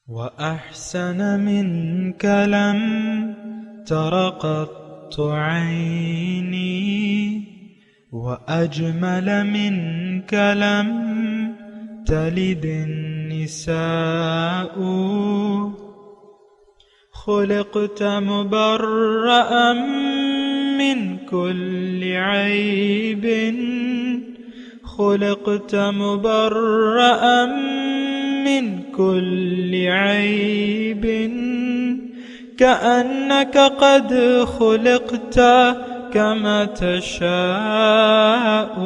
وأحسن منك لم تر قط عيني وأجمل منك لم تلد النساء خلقت مبرأ من كل عيب خلقت مبرأ من كل عيب كأنك قد خلقت كما تشاء.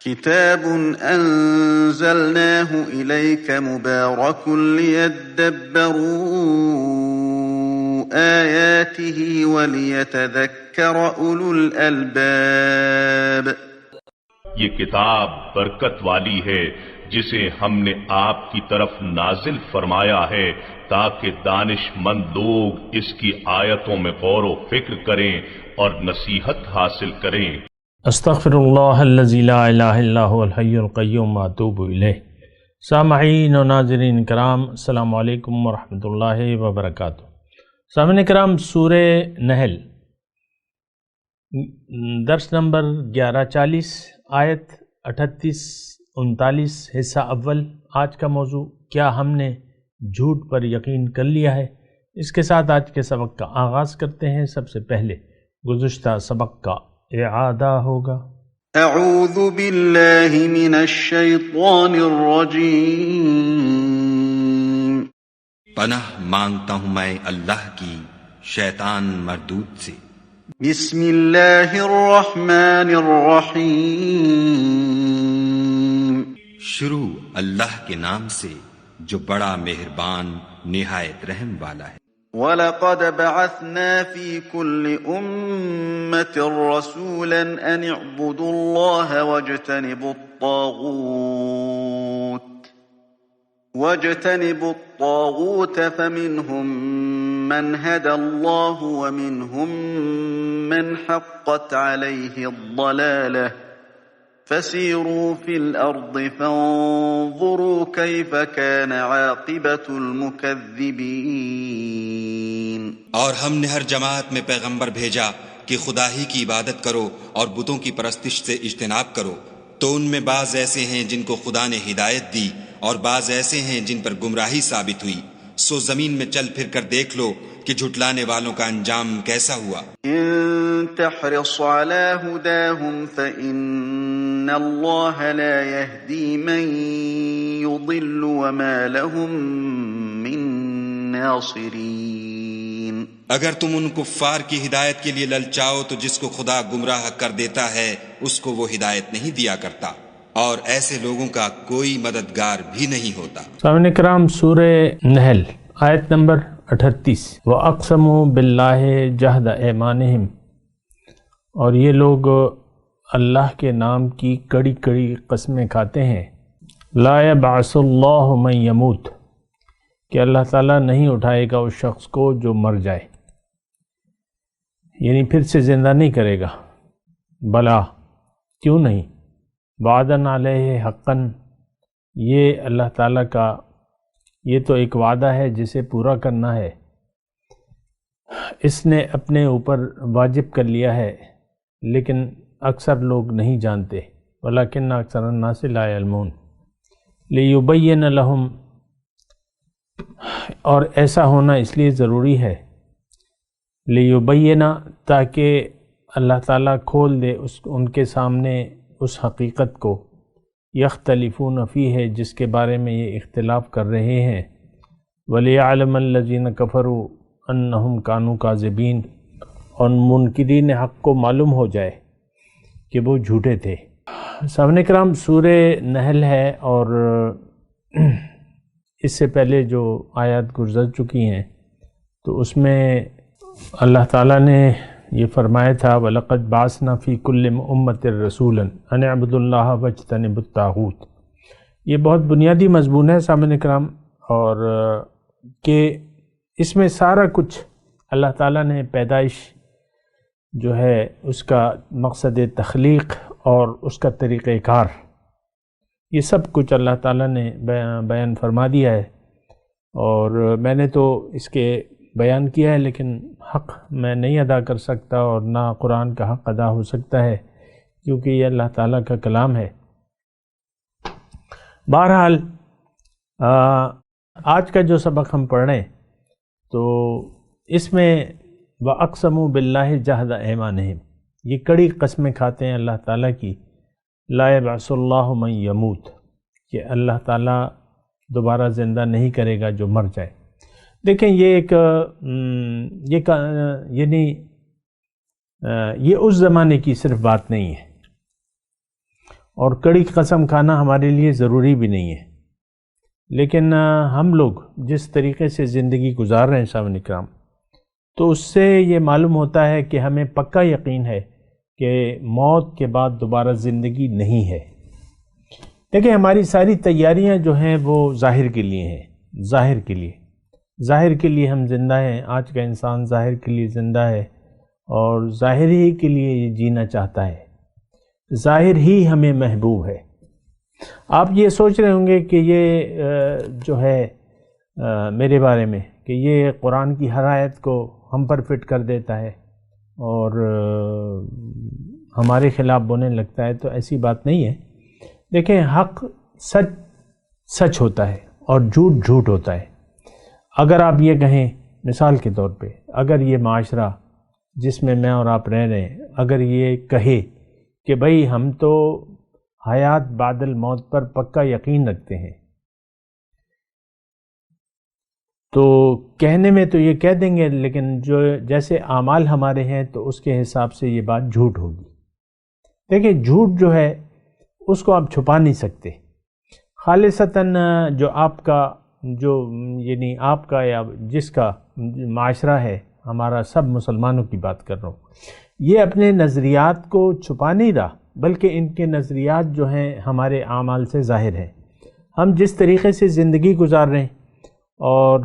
كتاب أنزلناه إليك مبارك ليدبروا آياته وليتذكر أولو الألباب. یہ کتاب برکت والی ہے جسے ہم نے آپ کی طرف نازل فرمایا ہے تاکہ دانش مند لوگ اس کی آیتوں میں غور و فکر کریں اور نصیحت حاصل کریں. استغفر اللہ الذی لا الہ الا هو الحی القیوم واتوب الیہ. سامعین و ناظرین کرام، السلام علیکم ورحمۃ اللہ وبرکاتہ. سامعین کرام، سورہ نحل درس نمبر 1140 آیت 38-39 حصہ اول. آج کا موضوع کیا ہم نے جھوٹ پر یقین کر لیا ہے؟ اس کے ساتھ آج کے سبق کا آغاز کرتے ہیں. سب سے پہلے گزشتہ سبق کا اعادہ ہوگا. اعوذ باللہ من الشیطان الرجیم. پناہ مانگتا ہوں میں اللہ کی شیطان مردود سے. بسم اللہ الرحمن الرحیم. شروع اللہ کے نام سے جو بڑا مہربان نہایت رحم والا ہے. وَلَقَدْ بَعَثْنَا فِي كُلِّ أُمَّةٍ رَسُولًا أَنِ اعْبُدُوا اللَّهَ وَاجْتَنِبُوا الطَّاغُوتَ فَمِنْهُمْ مَنْ هَدَى اللَّهُ وَمِنْهُمْ مَنْ حَقَّتْ عَلَيْهِ الضَّلَالَةُ فَسِيرُوا فِي الْأَرْضِ فَانظُرُوا كَيْفَ كَانَ عَاقِبَةُ الْمُكَذِّبِينَ. اور ہم نے ہر جماعت میں پیغمبر بھیجا کہ خدا ہی کی عبادت کرو اور بتوں کی پرستش سے اجتناب کرو. تو ان میں بعض ایسے ہیں جن کو خدا نے ہدایت دی اور بعض ایسے ہیں جن پر گمراہی ثابت ہوئی. سو زمین میں چل پھر کر دیکھ لو کہ جھٹلانے والوں کا انجام کیسا ہوا. ان تحرص على هداهم فإن الله لا يهدي من يضل وما لهم من ناصرين. اگر تم ان کفار کی ہدایت کے لیے للچاؤ تو جس کو خدا گمراہ کر دیتا ہے اس کو وہ ہدایت نہیں دیا کرتا، اور ایسے لوگوں کا کوئی مددگار بھی نہیں ہوتا. سامعین کرام، سورہ نحل آیت نمبر 38. وَأَقْسَمُوا بِاللَّهِ جَهْدَ أَيْمَانِهِمْ. اور یہ لوگ اللہ کے نام کی کڑی کڑی قسمیں کھاتے ہیں. لَا يَبْعَثُ اللَّهُ مَن يَمُوتُ، کہ اللہ تعالیٰ نہیں اٹھائے گا اس شخص کو جو مر جائے، یعنی پھر سے زندہ نہیں کرے گا. بلا، کیوں نہیں؟ وعدن علیہ حقاً، یہ اللہ تعالیٰ کا یہ تو ایک وعدہ ہے جسے پورا کرنا ہے، اس نے اپنے اوپر واجب کر لیا ہے، لیکن اکثر لوگ نہیں جانتے. ولیکن اکثر الناس لا یعلمون. لیبین لہم، اور ایسا ہونا اس لیے ضروری ہے، لیبین، تاکہ اللہ تعالیٰ کھول دے ان کے سامنے اس حقیقت کو، یختلفون فیہ، جس کے بارے میں یہ اختلاف کر رہے ہیں. ولیعلم الذین کفروا انہم کانوا کاذبین، اور منکرین حق کو معلوم ہو جائے کہ وہ جھوٹے تھے. سامعین کرام، سورہ نحل ہے، اور اس سے پہلے جو آیات گزر چکی ہیں تو اس میں اللہ تعالیٰ نے یہ فرمایا تھا وَلَقَدْ بَعَثْنَا فِي كُلِّ أُمَّةٍ رَسُولًا أَنِ اعْبُدُوا اللَّهَ وَاجْتَنِبُوا الطَّاغُوتَ. یہ بہت بنیادی مضمون ہے سامعین کرام، اور کہ اس میں سارا کچھ اللہ تعالیٰ نے پیدائش جو ہے اس کا مقصد تخلیق اور اس کا طریقہ کار یہ سب کچھ اللہ تعالیٰ نے بیان فرما دیا ہے، اور میں نے تو اس کے بیان کیا ہے، لیکن حق میں نہیں ادا کر سکتا، اور نہ قرآن کا حق ادا ہو سکتا ہے، کیونکہ یہ اللہ تعالیٰ کا کلام ہے۔ بہرحال آج کا جو سبق ہم پڑھ رہے ہیں تو اس میں وَأَقْسَمُوا بِاللَّهِ جَهْدَ أَيْمَانِهِمْ، یہ کڑی قسمیں کھاتے ہیں اللہ تعالیٰ کی، لا یبعث اللہ من یموت، کہ اللہ تعالیٰ دوبارہ زندہ نہیں کرے گا جو مر جائے۔ دیکھیں یہ ایک یہ اس زمانے کی صرف بات نہیں ہے، اور کڑی قسم کھانا ہمارے لیے ضروری بھی نہیں ہے، لیکن ہم لوگ جس طریقے سے زندگی گزار رہے ہیں سامعین کرام، تو اس سے یہ معلوم ہوتا ہے کہ ہمیں پکا یقین ہے کہ موت کے بعد دوبارہ زندگی نہیں ہے۔ دیکھیں ہماری ساری تیاریاں جو ہیں وہ ظاہر کے لیے ہیں، ظاہر کے لیے ہم زندہ ہیں۔ آج کا انسان ظاہر کے لیے زندہ ہے، اور ظاہر ہی کے لیے یہ جینا چاہتا ہے، ظاہر ہی ہمیں محبوب ہے۔ آپ یہ سوچ رہے ہوں گے کہ یہ جو ہے میرے بارے میں کہ یہ قرآن کی ہر آیت کو ہم پر فٹ کر دیتا ہے اور ہمارے خلاف بولنے لگتا ہے، تو ایسی بات نہیں ہے۔ دیکھیں حق سچ ہوتا ہے اور جھوٹ جھوٹ ہوتا ہے۔ اگر آپ یہ کہیں، مثال کے طور پہ، اگر یہ معاشرہ جس میں میں اور آپ رہ رہے ہیں، اگر یہ کہے کہ بھئی ہم تو حیات بعد الموت پر پکا یقین رکھتے ہیں، تو کہنے میں تو یہ کہہ دیں گے، لیکن جو جیسے اعمال ہمارے ہیں تو اس کے حساب سے یہ بات جھوٹ ہوگی۔ دیکھیں جھوٹ جو ہے اس کو آپ چھپا نہیں سکتے، خالصتاً جو آپ کا یعنی آپ کا یا جس کا معاشرہ ہے، ہمارا سب مسلمانوں کی بات کر رہا ہوں، یہ اپنے نظریات کو چھپا نہیں رہا، بلکہ ان کے نظریات جو ہیں ہمارے اعمال سے ظاہر ہیں۔ ہم جس طریقے سے زندگی گزار رہے ہیں اور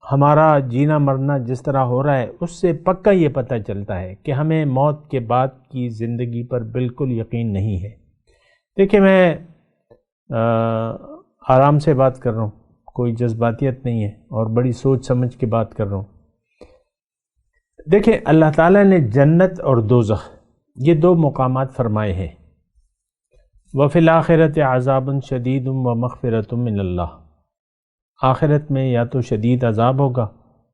ہمارا جینا مرنا جس طرح ہو رہا ہے، اس سے پکا یہ پتہ چلتا ہے کہ ہمیں موت کے بعد کی زندگی پر بالکل یقین نہیں ہے۔ دیکھیں میں آرام سے بات کر رہا ہوں، کوئی جذباتیت نہیں ہے، اور بڑی سوچ سمجھ کے بات کر رہا ہوں۔ دیکھیں اللہ تعالیٰ نے جنت اور دوزخ یہ دو مقامات فرمائے ہیں، وَفِي الْآخِرَةِ عَذَابٌ شَدِيدٌ وَمَغْفِرَةٌ مِّنَ اللَّهِ، آخرت میں یا تو شدید عذاب ہوگا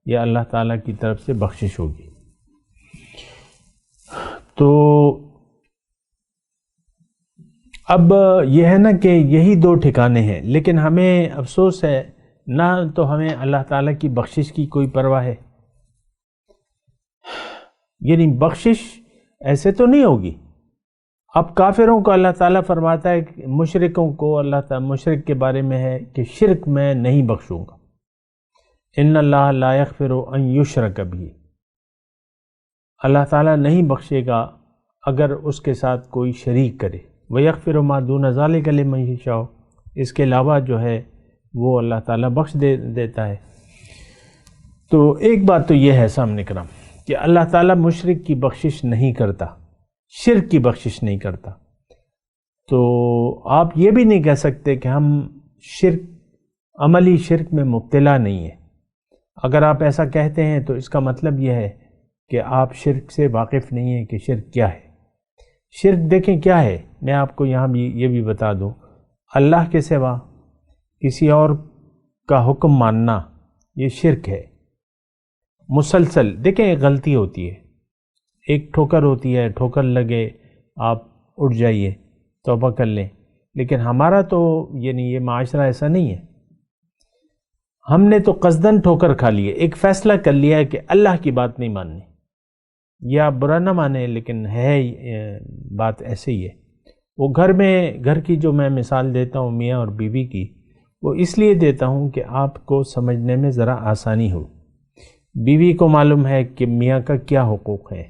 یا اللہ تعالیٰ کی طرف سے بخشش ہوگی۔ تو اب یہ ہے نا کہ یہی دو ٹھکانے ہیں، لیکن ہمیں افسوس ہے نہ تو ہمیں اللہ تعالیٰ کی بخشش کی کوئی پرواہ ہے، یعنی بخشش ایسے تو نہیں ہوگی۔ اب کافروں کو اللہ تعالیٰ فرماتا ہے کہ مشرکوں کو اللہ تعالیٰ مشرک کے بارے میں ہے کہ شرک میں نہیں بخشوں گا، ان اللہ لا یغفر ان یشرک بہ، اللہ تعالیٰ نہیں بخشے گا اگر اس کے ساتھ کوئی شریک کرے، وَيَغْفِرُ مَا دُونَ ذَلِكَ لِمَن یشاء، اس کے علاوہ جو ہے وہ اللہ تعالیٰ بخش دیتا ہے۔ تو ایک بات تو یہ ہے سامنے کرام کہ اللہ تعالیٰ مشرک کی بخشش نہیں کرتا، شرک کی بخشش نہیں کرتا۔ تو آپ یہ بھی نہیں کہہ سکتے کہ ہم عملی شرک میں مبتلا نہیں ہیں۔ اگر آپ ایسا کہتے ہیں تو اس کا مطلب یہ ہے کہ آپ شرک سے واقف نہیں ہیں کہ شرک کیا ہے۔ شرک دیکھیں کیا ہے، میں آپ کو یہاں بھی یہ بھی بتا دوں، اللہ کے سوا کسی اور کا حکم ماننا یہ شرک ہے۔ مسلسل دیکھیں ایک غلطی ہوتی ہے، ایک ٹھوکر ہوتی ہے، ٹھوکر لگے آپ اٹھ جائیے، توبہ کر لیں، لیکن ہمارا تو یعنی یہ معاشرہ ایسا نہیں ہے۔ ہم نے تو قصداً ٹھوکر کھا لی ہے، ایک فیصلہ کر لیا ہے کہ اللہ کی بات نہیں ماننی، یا آپ برا نہ مانیں لیکن ہے بات ایسے ہی ہے۔ وہ گھر کی جو میں مثال دیتا ہوں میاں اور بیوی کی، وہ اس لیے دیتا ہوں کہ آپ کو سمجھنے میں ذرا آسانی ہو۔ بیوی کو معلوم ہے کہ میاں کا کیا حقوق ہے،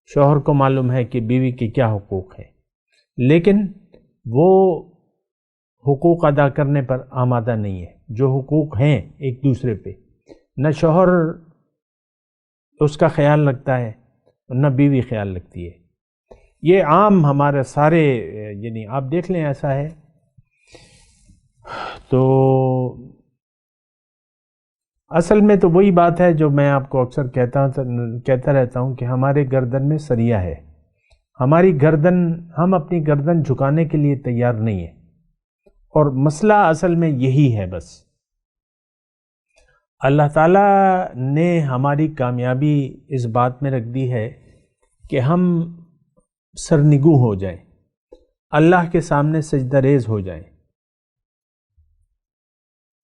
شوہر کو معلوم ہے کہ بیوی کے کیا حقوق ہے، لیکن وہ حقوق ادا کرنے پر آمادہ نہیں ہے۔ جو حقوق ہیں ایک دوسرے پہ، نہ شوہر اس کا خیال رکھتا ہے نہ بیوی خیال رکھتی ہے۔ یہ عام ہمارے سارے، یعنی آپ دیکھ لیں ایسا ہے. تو اصل میں تو وہی بات ہے جو میں آپ کو اکثر کہتا رہتا ہوں کہ ہمارے گردن میں سریا ہے. ہماری گردن، ہم اپنی گردن جھکانے کے لیے تیار نہیں ہیں، اور مسئلہ اصل میں یہی ہے. بس اللہ تعالیٰ نے ہماری کامیابی اس بات میں رکھ دی ہے کہ ہم سرنگو ہو جائیں، اللہ کے سامنے سجدہ ریز ہو جائیں.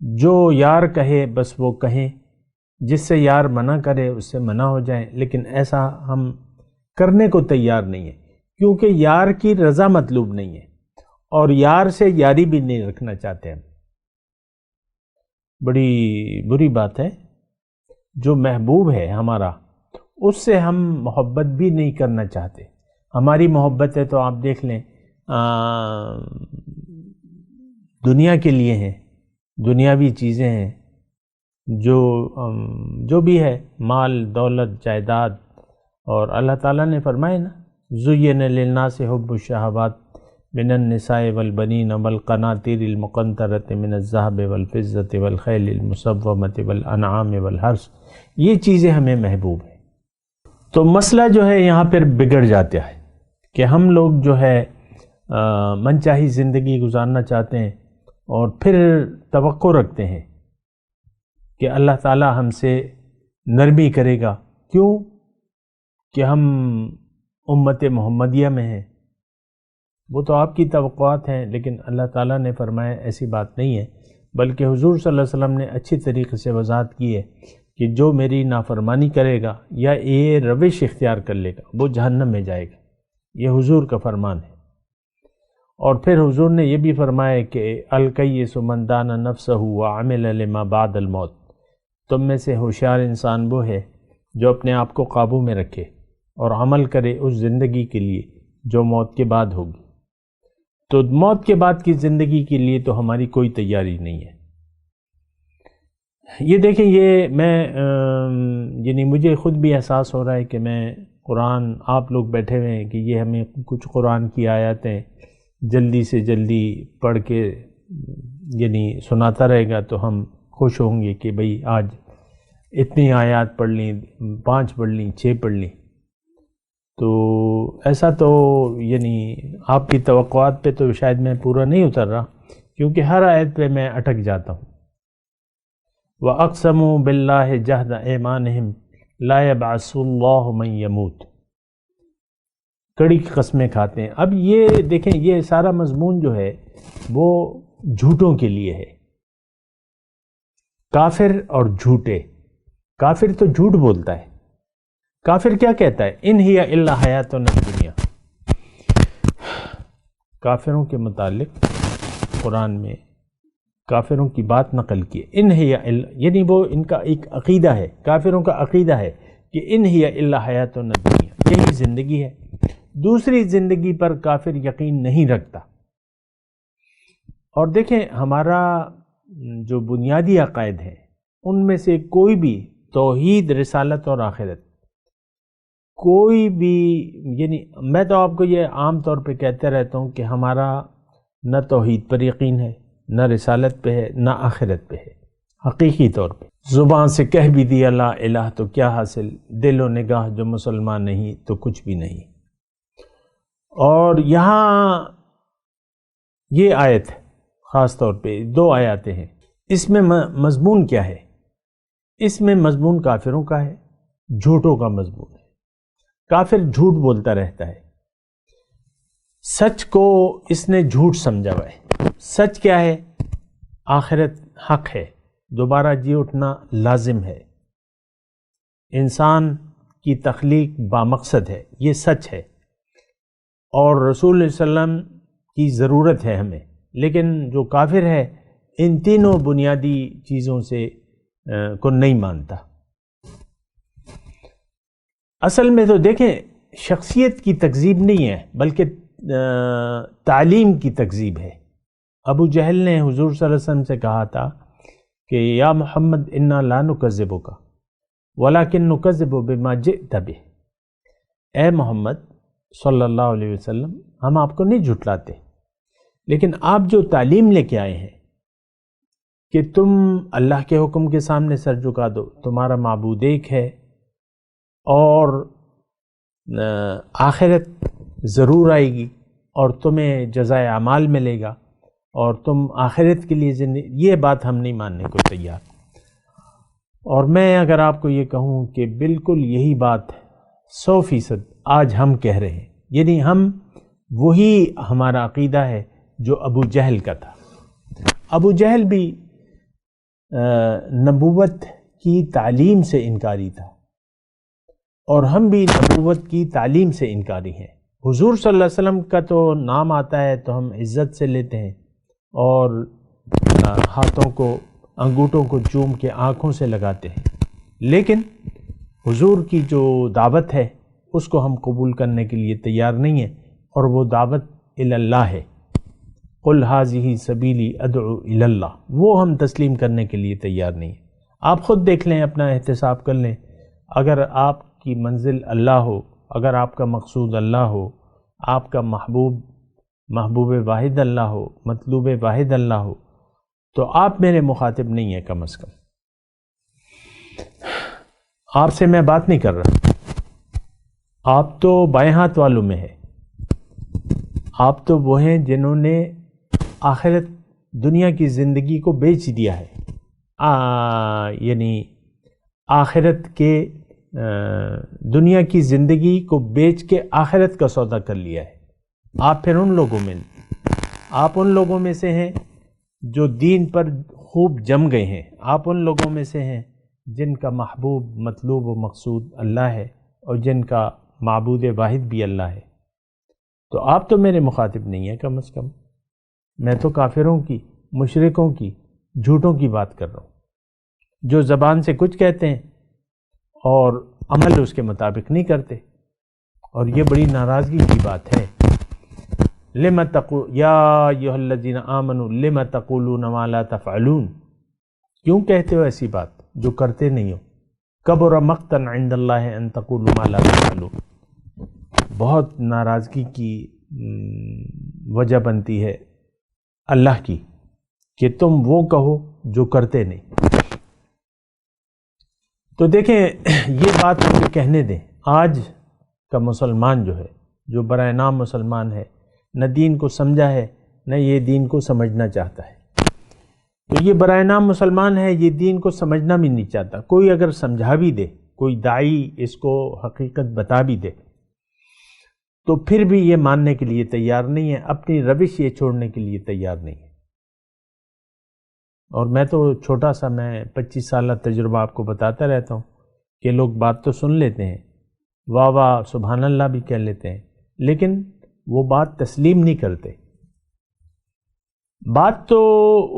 جو یار کہے بس وہ کہیں، جس سے یار منع کرے اس سے منع ہو جائیں. لیکن ایسا ہم کرنے کو تیار نہیں ہیں، کیونکہ یار کی رضا مطلوب نہیں ہے، اور یار سے یاری بھی نہیں رکھنا چاہتے ہم. بڑی بری بات ہے. جو محبوب ہے ہمارا، اس سے ہم محبت بھی نہیں کرنا چاہتے. ہماری محبت ہے تو آپ دیکھ لیں دنیا کے لیے ہیں، دنیاوی چیزیں ہیں، جو بھی ہے، مال دولت جائیداد. اور اللہ تعالیٰ نے فرمائے نا، زُيِّنَ لِلنَّاسِ حُبُّ الشَّهَوَاتِ مِنَ النِّسَاءِ وَالْبَنِينَ وَالْقَنَاطِيرِ الْمُقَنطَرَةِ مِنَ الذَّهَبِ وَالْفِضَّةِ وَالْخَيْلِ الْمُسَوَّمَةِ وَالْأَنْعَامِ وَالْحَرْثِ. یہ چیزیں ہمیں محبوب ہیں. تو مسئلہ جو ہے یہاں پر بگڑ جاتا ہے کہ ہم لوگ جو ہے من چاہی زندگی گزارنا چاہتے ہیں، اور پھر توقع رکھتے ہیں کہ اللہ تعالی ہم سے نرمی کرے گا. کیوں؟ کہ ہم امت محمدیہ میں ہیں. وہ تو آپ کی توقعات ہیں، لیکن اللہ تعالیٰ نے فرمایا ایسی بات نہیں ہے. بلکہ حضور صلی اللہ علیہ وسلم نے اچھی طریقے سے وضاحت کی ہے کہ جو میری نافرمانی کرے گا یا یہ روش اختیار کر لے گا وہ جہنم میں جائے گا. یہ حضور کا فرمان ہے. اور پھر حضور نے یہ بھی فرمایا کہ الکیس من دان نفسہ وعمل لما بعد الموت. تم میں سے ہوشیار انسان وہ ہے جو اپنے آپ کو قابو میں رکھے اور عمل کرے اس زندگی کے لیے جو موت کے بعد ہوگی. تو موت کے بعد کی زندگی کے لیے تو ہماری کوئی تیاری نہیں ہے. یہ دیکھیں، یہ میں یعنی مجھے خود بھی احساس ہو رہا ہے کہ میں قرآن، آپ لوگ بیٹھے ہوئے ہیں کہ یہ ہمیں کچھ قرآن کی آیاتیں جلدی سے جلدی پڑھ کے یعنی سناتا رہے گا تو ہم خوش ہوں گے کہ بھئی آج اتنی آیات پڑھ لیں، 5 پڑھ لیں، 6 پڑھ لیں. تو ایسا تو یعنی آپ کی توقعات پہ تو شاید میں پورا نہیں اتر رہا، کیونکہ ہر آیت پہ میں اٹک جاتا ہوں. وَأَقْسَمُوا بِاللَّهِ جَهْدَ أَيْمَانِهِمْ لَا يَبْعَثُ اللَّهُ مَن يَمُوتُ. کڑی کی قسمیں کھاتے ہیں. اب یہ دیکھیں، یہ سارا مضمون جو ہے وہ جھوٹوں کے لیے ہے. کافر اور جھوٹے. کافر تو جھوٹ بولتا ہے. کافر کیا کہتا ہے؟ ان ہی الا حیاتنا الدنیا. کافروں کے متعلق قرآن میں کافروں کی بات نقل کی ہے. ان ہی الا، یعنی وہ ان کا ایک عقیدہ ہے، کافروں کا عقیدہ ہے کہ ان ہی الا حیاتنا الدنیا، یہی زندگی ہے. دوسری زندگی پر کافر یقین نہیں رکھتا. اور دیکھیں، ہمارا جو بنیادی عقائد ہیں ان میں سے کوئی بھی توحید، رسالت اور آخرت، کوئی بھی، یعنی میں تو آپ کو یہ عام طور پہ کہتے رہتا ہوں کہ ہمارا نہ توحید پر یقین ہے، نہ رسالت پہ ہے، نہ آخرت پہ ہے. حقیقی طور پہ زبان سے کہہ بھی دیا لا الہ تو کیا حاصل، دل و نگاہ جو مسلمان نہیں تو کچھ بھی نہیں. اور یہاں یہ آیت خاص طور پہ 2 آیاتیں ہیں، اس میں مضمون کیا ہے؟ اس میں مضمون کافروں کا ہے، جھوٹوں کا مضمون ہے. کافر جھوٹ بولتا رہتا ہے. سچ کو اس نے جھوٹ سمجھا ہوا ہے. سچ کیا ہے؟ آخرت حق ہے، دوبارہ جی اٹھنا لازم ہے، انسان کی تخلیق بامقصد ہے، یہ سچ ہے، اور رسول اللہ صلی اللہ علیہ وسلم کی ضرورت ہے ہمیں. لیکن جو کافر ہے ان تینوں بنیادی چیزوں سے کو نہیں مانتا. اصل میں تو دیکھیں، شخصیت کی تکذیب نہیں ہے بلکہ تعلیم کی تکذیب ہے. ابو جہل نے حضور صلی اللہ علیہ وسلم سے کہا تھا کہ یا محمد انا لا نکذبک ولکن نکذب بما جئت بہ. اے محمد، صلی اللہ علیہ وسلم، ہم آپ کو نہیں جھٹلاتے، لیکن آپ جو تعلیم لے کے آئے ہیں کہ تم اللہ کے حکم کے سامنے سر جھکا دو، تمہارا معبود ایک ہے، اور آخرت ضرور آئے گی اور تمہیں جزائے اعمال ملے گا اور تم آخرت کے لیے زندگی، یہ بات ہم نہیں ماننے کو تیار۔ اور میں اگر آپ کو یہ کہوں کہ بالکل یہی بات 100% آج ہم کہہ رہے ہیں، یعنی ہم وہی ہمارا عقیدہ ہے جو ابو جہل کا تھا۔ ابو جہل بھی نبوت کی تعلیم سے انکاری تھا، اور ہم بھی نبوت کی تعلیم سے انکاری ہیں۔ حضور صلی اللہ علیہ وسلم کا تو نام آتا ہے تو ہم عزت سے لیتے ہیں اور ہاتھوں کو، انگوٹھوں کو چوم کے آنکھوں سے لگاتے ہیں، لیکن حضور کی جو دعوت ہے اس کو ہم قبول کرنے کے لیے تیار نہیں ہیں، اور وہ دعوت الی اللہ ہے، قل ھذہ سبیلی ادعو الی اللہ، وہ ہم تسلیم کرنے کے لیے تیار نہیں ہیں۔ آپ خود دیکھ لیں، اپنا احتساب کر لیں، اگر آپ کی منزل اللہ ہو، اگر آپ کا مقصود اللہ ہو، آپ کا محبوب واحد اللہ ہو، مطلوب واحد اللہ ہو، تو آپ میرے مخاطب نہیں ہیں۔ کم از کم آپ سے میں بات نہیں کر رہا، آپ تو بائیں ہاتھ والوں میں ہے، آپ تو وہ ہیں جنہوں نے آخرت دنیا کی زندگی کو بیچ دیا ہے، یعنی آخرت کے دنیا کی زندگی کو بیچ کے آخرت کا سودا کر لیا ہے۔ آپ پھر ان لوگوں میں سے ہیں جو دین پر خوب جم گئے ہیں، آپ ان لوگوں میں سے ہیں جن کا محبوب، مطلوب و مقصود اللہ ہے، اور جن کا معبود واحد بھی اللہ ہے۔ تو آپ تو میرے مخاطب نہیں ہیں، کم از کم میں تو کافروں کی، مشرکوں کی، جھوٹوں کی بات کر رہا ہوں، جو زبان سے کچھ کہتے ہیں اور عمل اس کے مطابق نہیں کرتے، اور یہ بڑی ناراضگی کی بات ہے۔ یا ایھا الذین آمنوا لم تقولون ما لا تفعلون، کیوں کہتے ہو ایسی بات جو کرتے نہیں ہو؟ کبر مقتا عند اللہ ان تقولوا ما لا تفعلون، بہت ناراضگی کی وجہ بنتی ہے اللہ کی کہ تم وہ کہو جو کرتے نہیں۔ تو دیکھیں، یہ بات مجھے کہنے دیں، آج کا مسلمان جو ہے، جو برائے نام مسلمان ہے، نہ دین کو سمجھا ہے، نہ یہ دین کو سمجھنا چاہتا ہے، تو یہ برائے نام مسلمان ہے، یہ دین کو سمجھنا بھی نہیں چاہتا۔ کوئی اگر سمجھا بھی دے، کوئی داعی اس کو حقیقت بتا بھی دے، تو پھر بھی یہ ماننے کے لیے تیار نہیں ہے، اپنی روش یہ چھوڑنے کے لیے تیار نہیں ہے۔ اور میں تو چھوٹا سا، میں 25 سالہ تجربہ آپ کو بتاتا رہتا ہوں کہ لوگ بات تو سن لیتے ہیں، واہ واہ سبحان اللہ بھی کہہ لیتے ہیں، لیکن وہ بات تسلیم نہیں کرتے۔ بات تو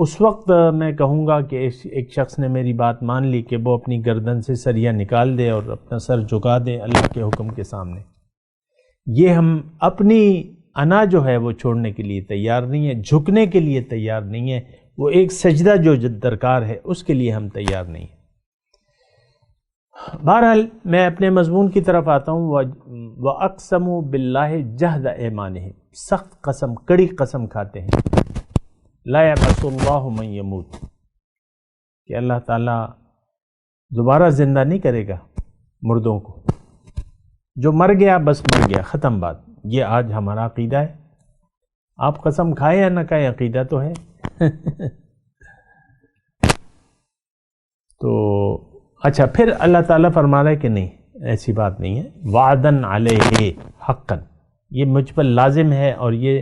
اس وقت میں کہوں گا کہ ایک شخص نے میری بات مان لی کہ وہ اپنی گردن سے سریا نکال دے اور اپنا سر جھکا دے اللہ کے حکم کے سامنے۔ یہ ہم اپنی انا جو ہے وہ چھوڑنے کے لیے تیار نہیں ہے، جھکنے کے لیے تیار نہیں ہے، وہ ایک سجدہ جو درکار ہے اس کے لیے ہم تیار نہیں ہیں۔ بہرحال میں اپنے مضمون کی طرف آتا ہوں۔ وَأَقْسَمُوا بِاللَّهِ جَهْدَ أَيْمَانِهِمْ، سخت قسم، کڑی قسم کھاتے ہیں، لا يَبْعَثُ اللَّهُ مَن يَمُوتُ، کہ اللہ تعالیٰ دوبارہ زندہ نہیں کرے گا مردوں کو، جو مر گیا بس مر گیا، ختم بات۔ یہ آج ہمارا عقیدہ ہے، آپ قسم کھائے یا نہ کھائے، عقیدہ تو ہے۔ تو اچھا، پھر اللہ تعالیٰ فرما رہا ہے کہ نہیں، ایسی بات نہیں ہے، وعدن علیہ حقا، یہ مجھ پر لازم ہے اور یہ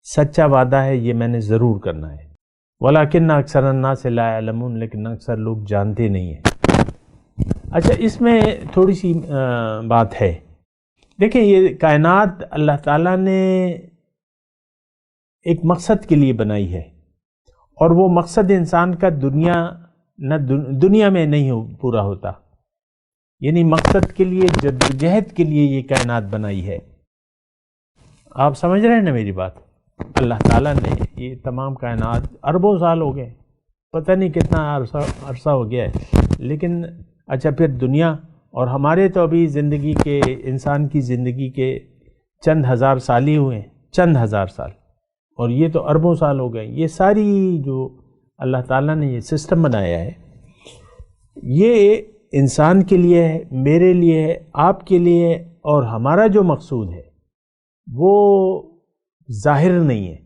سچا وعدہ ہے، یہ میں نے ضرور کرنا ہے۔ ولیکن اکثر الناس لا یعلمون، لیکن اکثر لوگ جانتے نہیں ہیں۔ اچھا، اس میں تھوڑی سی بات ہے، دیکھیں یہ کائنات اللہ تعالیٰ نے ایک مقصد کے لیے بنائی ہے، اور وہ مقصد انسان کا دنیا میں نہیں پورا ہوتا، یعنی مقصد کے لیے، جدوجہد کے لیے یہ کائنات بنائی ہے۔ آپ سمجھ رہے ہیں نا میری بات؟ اللہ تعالیٰ نے یہ تمام کائنات، اربوں سال ہو گئے، پتہ نہیں کتنا عرصہ ہو گیا ہے، لیکن اچھا پھر دنیا، اور ہمارے تو ابھی زندگی کے، انسان کی زندگی کے چند ہزار سال ہی ہوئے ہیں، چند ہزار سال، اور یہ تو اربوں سال ہو گئے۔ یہ ساری جو اللہ تعالیٰ نے یہ سسٹم بنایا ہے، یہ انسان کے لیے ہے، میرے لیے ہے، آپ کے لیے ہے، اور ہمارا جو مقصود ہے وہ ظاہر نہیں ہے،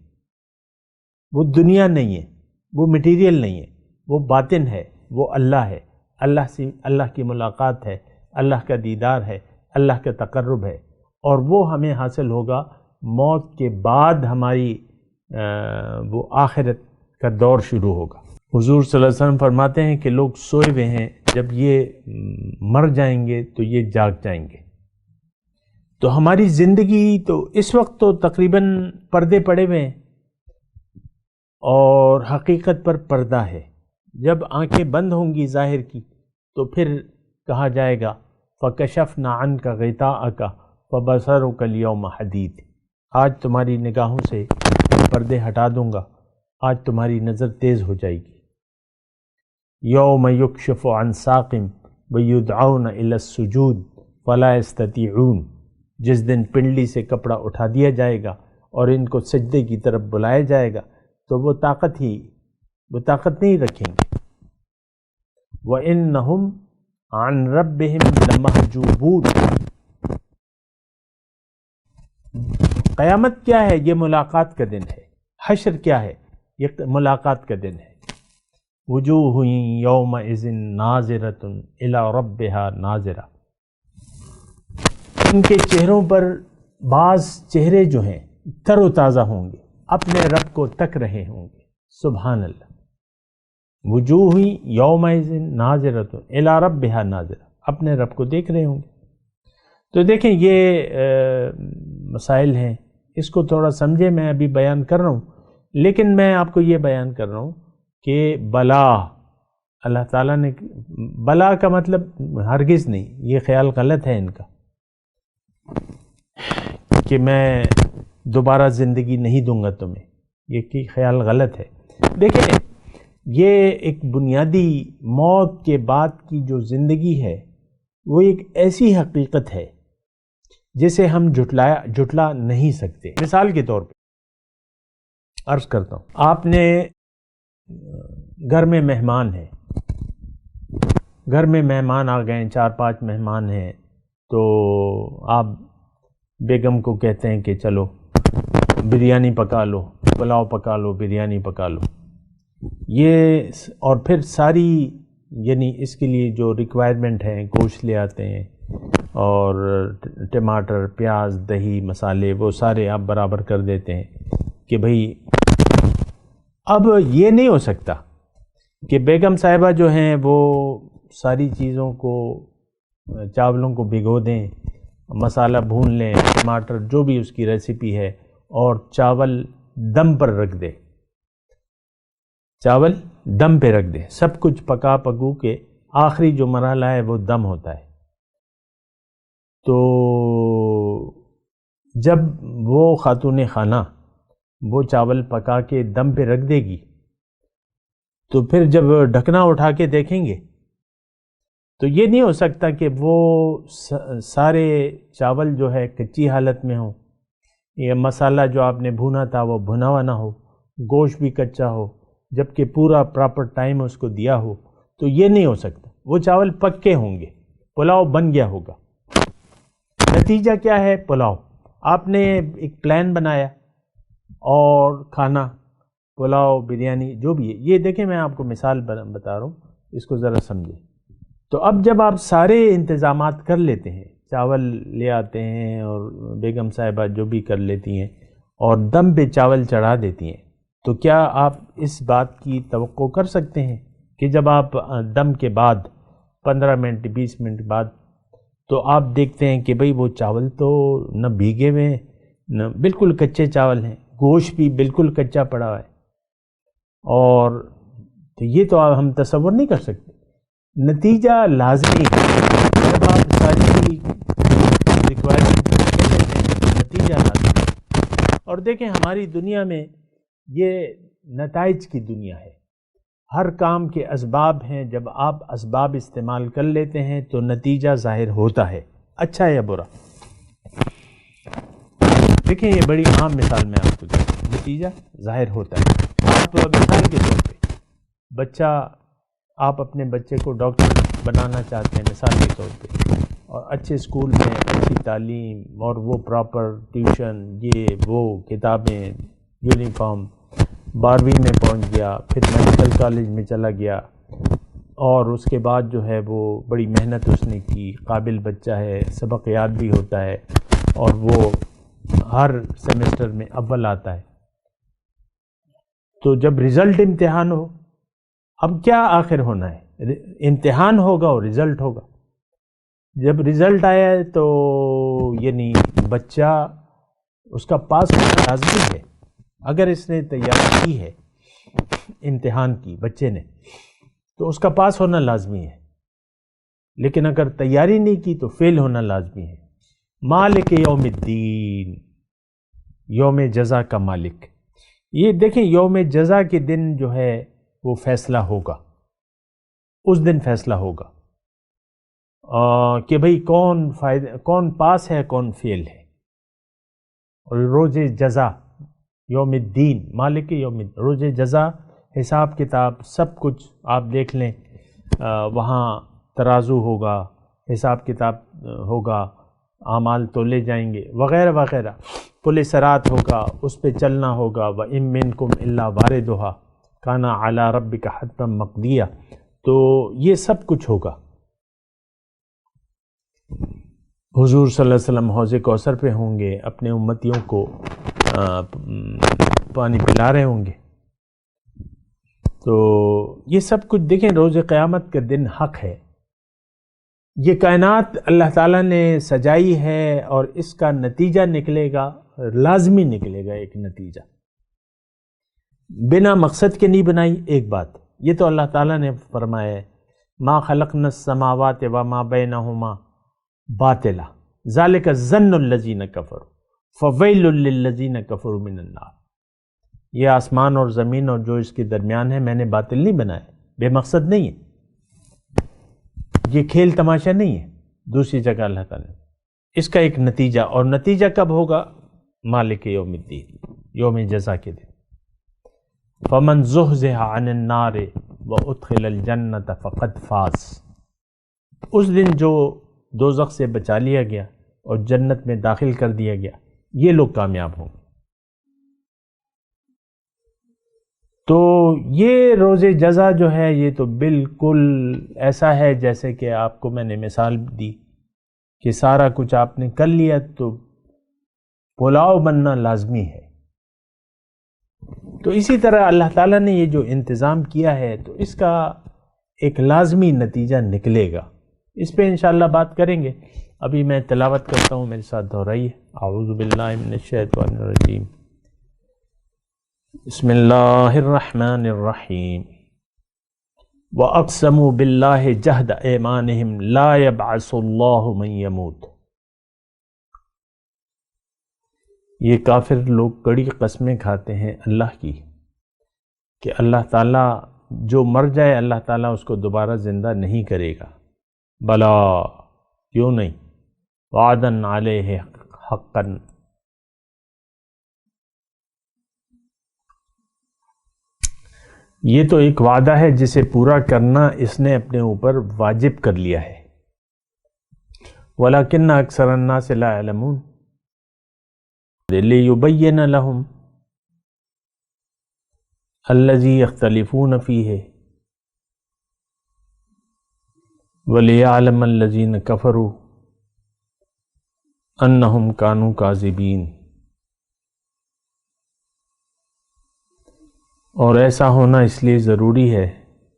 وہ دنیا نہیں ہے، وہ مٹیریل نہیں ہے، وہ باطن ہے، وہ اللہ ہے، اللہ کی ملاقات ہے، اللہ کا دیدار ہے، اللہ کا تقرب ہے، اور وہ ہمیں حاصل ہوگا موت کے بعد، ہماری وہ آخرت کا دور شروع ہوگا۔ حضور صلی اللہ علیہ وسلم فرماتے ہیں کہ لوگ سوئے ہوئے ہیں، جب یہ مر جائیں گے تو یہ جاگ جائیں گے۔ تو ہماری زندگی تو اس وقت تو تقریباً پردے پڑے ہوئے ہیں، اور حقیقت پر پردہ ہے۔ جب آنکھیں بند ہوں گی ظاہر کی تو پھر کہا جائے گا فَكَشَفْنَا عَنْكَ غِطَاءَكَ فَبَصَرُكَ الْيَوْمَ حَدِيدٌ، آج تمہاری نگاہوں سے پردے ہٹا دوں گا، آج تمہاری نظر تیز ہو جائے گی۔ یوم یکشف عن ساق ویدعون الی السجود فلا یستطیعون، جس دن پنڈلی سے کپڑا اٹھا دیا جائے گا اور ان کو سجدے کی طرف بلایا جائے گا تو وہ طاقت نہیں رکھیں گے۔ وَإِنَّهُمْ عَنْ رَبِّهِمْ لَمَحْجُوبُونَ۔ قیامت کیا ہے؟ یہ ملاقات کا دن ہے۔ حشر کیا ہے؟ یہ ملاقات کا دن ہے۔ وجوہ یومئذ ناظرۃ الی ربہا ناظرہ، ان کے چہروں پر بعض چہرے جو ہیں تر و تازہ ہوں گے، اپنے رب کو تک رہے ہوں گے۔ سبحان اللہ۔ وجوہ یومئذ ناظرۃ الی ربہا ناظرہ، اپنے رب کو دیکھ رہے ہوں گے۔ تو دیکھیں یہ مسائل ہیں، اس کو تھوڑا سمجھے۔ میں ابھی بیان کر رہا ہوں، لیکن میں آپ کو یہ بیان کر رہا ہوں کہ بلا، اللہ تعالیٰ نے بلا کا مطلب ہرگز نہیں، یہ خیال غلط ہے ان کا کہ میں دوبارہ زندگی نہیں دوں گا تمہیں، یہ خیال غلط ہے۔ دیکھیں یہ ایک بنیادی موت کے بعد کی جو زندگی ہے وہ ایک ایسی حقیقت ہے جسے ہم جھٹلا نہیں سکتے۔ مثال کے طور پہ عرض کرتا ہوں، آپ نے گھر میں مہمان ہیں، گھر میں مہمان آ گئے، 4-5 مہمان ہیں، تو آپ بیگم کو کہتے ہیں کہ چلو بریانی پکا لو، پلاؤ پکا لو، بریانی پکا لو، یہ اور پھر ساری یعنی اس کے لیے جو ریکوائرمنٹ ہیں، گوشت لے آتے ہیں اور ٹماٹر، پیاز، دہی، مسالے، وہ سارے آپ برابر کر دیتے ہیں کہ بھئی اب یہ نہیں ہو سکتا کہ بیگم صاحبہ جو ہیں وہ ساری چیزوں کو، چاولوں کو بھگو دیں، مسالہ بھون لیں، ٹماٹر، جو بھی اس کی ریسیپی ہے، اور چاول دم پر رکھ دے، چاول دم پہ رکھ دے، سب کچھ پکا پکو کے آخری جو مرحلہ ہے وہ دم ہوتا ہے۔ تو جب وہ خاتون خانہ وہ چاول پکا کے دم پہ رکھ دے گی تو پھر جب ڈھکنا اٹھا کے دیکھیں گے تو یہ نہیں ہو سکتا کہ وہ سارے چاول جو ہے کچی حالت میں ہوں، یا مسالہ جو آپ نے بھونا تھا وہ بھنا ہوا نہ ہو، گوشت بھی کچا ہو، جبکہ پورا پراپر ٹائم اس کو دیا ہو، تو یہ نہیں ہو سکتا۔ وہ چاول پکے ہوں گے، پلاؤ بن گیا ہوگا۔ نتیجہ کیا ہے؟ پلاؤ۔ آپ نے ایک پلان بنایا اور کھانا، پلاؤ، بریانی، جو بھی ہے، یہ دیکھیں میں آپ کو مثال بتا رہا ہوں، اس کو ذرا سمجھیں۔ تو اب جب آپ سارے انتظامات کر لیتے ہیں، چاول لے آتے ہیں اور بیگم صاحبہ جو بھی کر لیتی ہیں اور دم پہ چاول چڑھا دیتی ہیں، تو کیا آپ اس بات کی توقع کر سکتے ہیں کہ جب آپ دم کے بعد 15 منٹ 20 منٹ بعد تو آپ دیکھتے ہیں کہ بھئی وہ چاول تو نہ بھیگے ہوئے ہیں، نہ بالکل کچے چاول ہیں، گوشت بھی بالکل کچا پڑا ہوا ہے، اور تو یہ تو ہم تصور نہیں کر سکتے۔ نتیجہ لازمی ہے، جب آپ ساری ریکوائرمنٹ نتیجہ لازمی ہے۔ اور دیکھیں ہماری دنیا میں یہ نتائج کی دنیا ہے، ہر کام کے اسباب ہیں، جب آپ اسباب استعمال کر لیتے ہیں تو نتیجہ ظاہر ہوتا ہے، اچھا یا برا۔ دیکھیں یہ بڑی عام مثال میں آپ کو دوں، نتیجہ ظاہر ہوتا ہے۔ آپ مثال کے طور پہ آپ اپنے بچے کو ڈاکٹر بنانا چاہتے ہیں مثال کے طور پہ، اور اچھے اسکول میں اچھی تعلیم اور وہ پراپر ٹیوشن، یہ وہ کتابیں، یونیفارم، 12ویں میں پہنچ گیا، پھر میڈیکل کالج میں چلا گیا، اور اس کے بعد جو ہے وہ بڑی محنت اس نے کی، قابل بچہ ہے، سبق یاد بھی ہوتا ہے، اور وہ ہر سیمسٹر میں اول آتا ہے۔ تو جب رزلٹ امتحان ہو، اب کیا آخر ہونا ہے؟ امتحان ہوگا اور رزلٹ ہوگا۔ جب رزلٹ آیا ہے تو یعنی بچہ اس کا پاس ہونا لازمی ہے، اگر اس نے تیاری کی ہے امتحان کی بچے نے تو اس کا پاس ہونا لازمی ہے، لیکن اگر تیاری نہیں کی تو فیل ہونا لازمی ہے۔ مالک یوم الدین، یوم جزا کا مالک۔ یہ دیکھیں یوم جزا کے دن جو ہے وہ فیصلہ ہوگا، اس دن فیصلہ ہوگا کہ بھئی کون پاس ہے کون فیل ہے۔ اور روز جزا، یوم الدین، مالک یوم الدین، روز جزا، حساب کتاب سب کچھ آپ دیکھ لیں، وہاں ترازو ہوگا، حساب کتاب ہوگا، اعمال تولے جائیں گے وغیرہ وغیرہ، پل صراط ہوگا، اس پہ چلنا ہوگا، وَإِن مِّنكُمْ إِلَّا وَارِدُهَا كَانَ عَلَى رَبِّكَ حَتْمًا مَقْضِيًّا۔ تو یہ سب کچھ ہوگا۔ حضور صلی اللہ علیہ وسلم حوض کوثر پہ ہوں گے، اپنے امتیوں کو پانی پلا رہے ہوں گے۔ تو یہ سب کچھ دیکھیں روز قیامت کا دن حق ہے۔ یہ کائنات اللہ تعالیٰ نے سجائی ہے اور اس کا نتیجہ نکلے گا، لازمی نکلے گا ایک نتیجہ، بنا مقصد کے نہیں بنائی۔ ایک بات یہ تو اللہ تعالیٰ نے فرمایا ہے، ما خلقنا السماوات وما بینہما باطلا ذالک الظن الذین کفروا فویل للذین کفروا من النار۔ یہ آسمان اور زمین اور جو اس کے درمیان ہے میں نے باطل نہیں بنایا، بے مقصد نہیں ہے، یہ کھیل تماشا نہیں ہے۔ دوسری جگہ اللہ تعالیٰ نے اس کا ایک نتیجہ، اور نتیجہ کب ہوگا؟ مالک یوم الدین، یوم جزا کے دن۔ فمن زحزح عن النار وادخل الجنۃ فقد فاز۔ اس دن جو دوزخ سے بچا لیا گیا اور جنت میں داخل کر دیا گیا، یہ لوگ کامیاب ہوں گے۔ تو یہ روز جزا جو ہے یہ تو بالکل ایسا ہے جیسے کہ آپ کو میں نے مثال دی کہ سارا کچھ آپ نے کر لیا تو پلاؤ بننا لازمی ہے۔ تو اسی طرح اللہ تعالیٰ نے یہ جو انتظام کیا ہے تو اس کا ایک لازمی نتیجہ نکلے گا۔ اس پہ انشاءاللہ بات کریں گے۔ ابھی میں تلاوت کرتا ہوں، میرے ساتھ دہرائیے۔ اعوذ باللہ من الشیطان الرجیم، بسم اللہ الرحمن الرحیم۔ وَأَقْسَمُوا بِاللَّهِ جَهْدَ أَيْمَانِهِمْ لَا يَبْعَثُ اللَّهُ مَن يَمُوتُ۔ یہ کافر لوگ کڑی قسمیں کھاتے ہیں اللہ کی کہ اللہ تعالیٰ جو مر جائے اللہ تعالیٰ اس کو دوبارہ زندہ نہیں کرے گا۔ بلا، کیوں نہیں؟ وعدن علیہ حقا، یہ تو ایک وعدہ ہے جسے پورا کرنا اس نے اپنے اوپر واجب کر لیا ہے۔ وَلَكِنَّ أَكْثَرَ النَّاسِ لَا يَعْلَمُونَ لِيُبَيِّنَ لَهُمْ الَّذِي يَخْتَلِفُونَ فِيهِ وَلِيَعْلَمَ الَّذِينَ كَفَرُوا أَنَّهُمْ كَانُوا كَاذِبِينَ۔ اور ایسا ہونا اس لیے ضروری ہے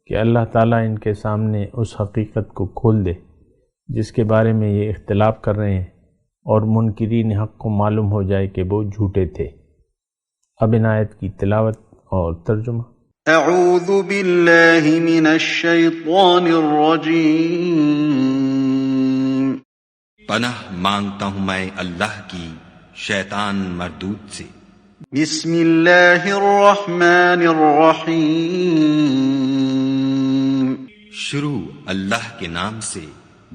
کہ اللہ تعالیٰ ان کے سامنے اس حقیقت کو کھول دے جس کے بارے میں یہ اختلاف کر رہے ہیں، اور منکرین حق کو معلوم ہو جائے کہ وہ جھوٹے تھے۔ اب ان آیت کی تلاوت اور ترجمہ۔ اعوذ باللہ من الشیطان الرجیم۔ پناہ مانگتا ہوں میں اللہ کی شیطان مردود سے۔ بسم اللہ الرحمن الرحیم۔ شروع اللہ کے نام سے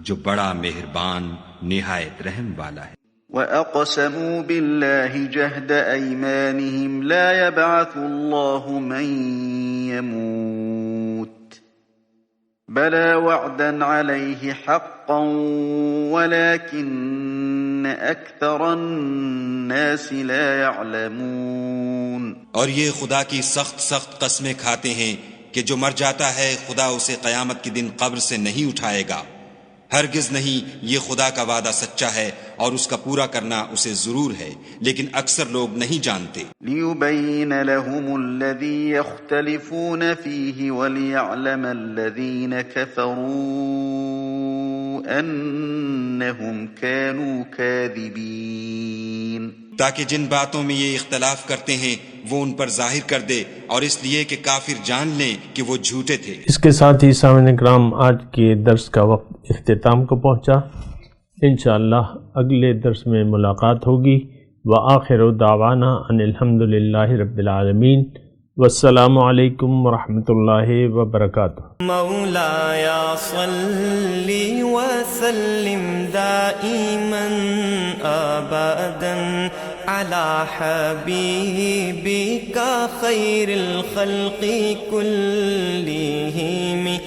جو بڑا مہربان نہایت رحم والا ہے۔ وَأَقْسَمُوا بِاللَّهِ جَهْدَ أَيْمَانِهِمْ لَا يَبْعَثُ اللَّهُ مَن يَمُوتُ بَلَىٰ وَعْدًا عَلَيْهِ حَقًّا وَلَٰكِنَّ أَكْثَرَ النَّاسِ لَا يَعْلَمُونَ۔ اور یہ خدا کی سخت سخت قسمیں کھاتے ہیں کہ جو مر جاتا ہے خدا اسے قیامت کے دن قبر سے نہیں اٹھائے گا۔ ہرگز نہیں، یہ خدا کا وعدہ سچا ہے اور اس کا پورا کرنا اسے ضرور ہے، لیکن اکثر لوگ نہیں جانتے۔ لِيُبَيِّنَ لَهُمُ الَّذِي يَخْتَلِفُونَ فِيهِ وَلِيَعْلَمَ الَّذِينَ كَفَرُوا أَنَّهُمْ كَانُوا كَاذِبِينَ، تاکہ جن باتوں میں یہ اختلاف کرتے ہیں وہ ان پر ظاہر کر دے، اور اس لیے کہ کافر جان لیں کہ وہ جھوٹے تھے۔ اس کے ساتھ ہی سامعین کرام آج کے درس کا وقت اختتام کو پہنچا۔ انشاءاللہ اگلے درس میں ملاقات ہوگی۔ وآخر دعوانا ان الحمدللہ رب العالمین، والسلام علیکم ورحمۃ اللہ وبرکاتہ۔ مولایا صلی وسلم دائما ابدا علی حبیبک خیر الخلق کلہم۔